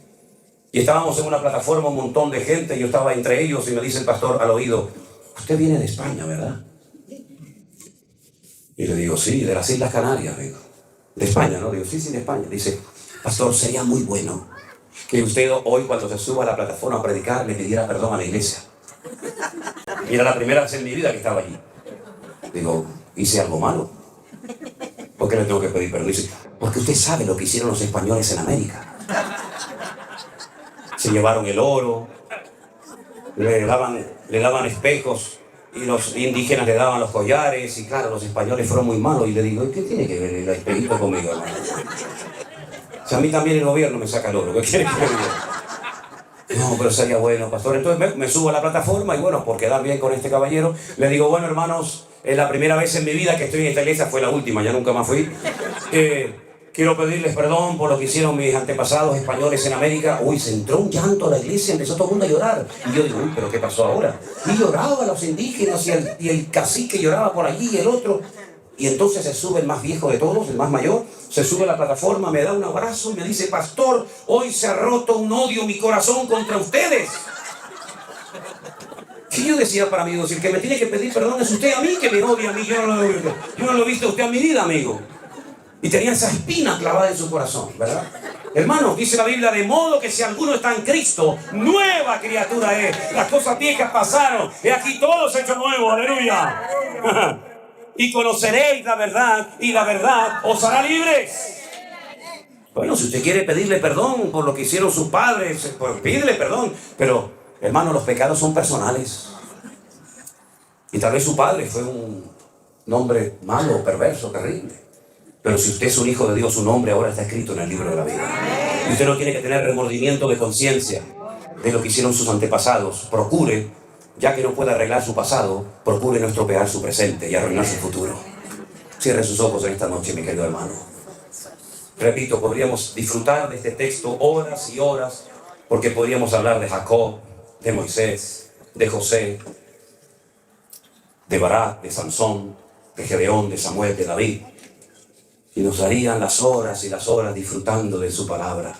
Speaker 1: Y estábamos en una plataforma, un montón de gente, yo estaba entre ellos y me dice el pastor al oído, usted viene de España, ¿verdad? Y le digo, sí, de las Islas Canarias, digo. De España, ¿no? Digo, sí, de España. Dice, pastor, sería muy bueno que usted hoy cuando se suba a la plataforma a predicar le pidiera perdón a la iglesia. Y era la primera vez en mi vida que estaba allí. Digo, ¿hice algo malo? ¿Por qué le tengo que pedir perdón? Dice, porque usted sabe lo que hicieron los españoles en América. Se llevaron el oro, le daban espejos y los indígenas le daban los collares y claro, los españoles fueron muy malos. Y le digo, ¿qué tiene que ver el espejito conmigo, hermano? O sea, a mí también el gobierno me saca el oro, ¿qué quiere que me diga? No, pero sería bueno, pastor. Entonces me subo a la plataforma y bueno, por quedar bien con este caballero, le digo, bueno, hermanos, es la primera vez en mi vida que estoy en esta iglesia, fue la última, ya nunca más fui. Quiero pedirles perdón por lo que hicieron mis antepasados españoles en América. Uy, se entró un llanto a la iglesia, empezó todo el mundo a llorar. Y yo digo, uy, ¿pero qué pasó ahora? Y lloraban los indígenas y el cacique lloraba por allí y el otro. Y entonces se sube el más viejo de todos, el más mayor, se sube a la plataforma, me da un abrazo y me dice, pastor, hoy se ha roto un odio en mi corazón contra ustedes. Y yo decía para mí, digo, si el que me tiene que pedir perdón es usted a mí, que me odia a mí, yo no lo he visto a usted a mi vida, amigo. Y tenía esa espina clavada en su corazón, ¿verdad? Hermanos, dice la Biblia, de modo que si alguno está en Cristo, nueva criatura es. Las cosas viejas pasaron, y aquí todo se ha hecho nuevo, aleluya. Y conoceréis la verdad, y la verdad os hará libres. Bueno, si usted quiere pedirle perdón por lo que hicieron sus padres, pues pídele perdón. Pero, hermanos, los pecados son personales. Y tal vez su padre fue un hombre malo, perverso, terrible. Pero si usted es un hijo de Dios, su nombre ahora está escrito en el libro de la vida. Y usted no tiene que tener remordimiento de conciencia de lo que hicieron sus antepasados. Procure, ya que no puede arreglar su pasado, procure no estropear su presente y arruinar su futuro. Cierre sus ojos en esta noche, mi querido hermano. Repito, podríamos disfrutar de este texto horas y horas, porque podríamos hablar de Jacob, de Moisés, de José, de Barak, de Sansón, de Gedeón, de Samuel, de David. Y nos darían las horas y las horas disfrutando de su palabra.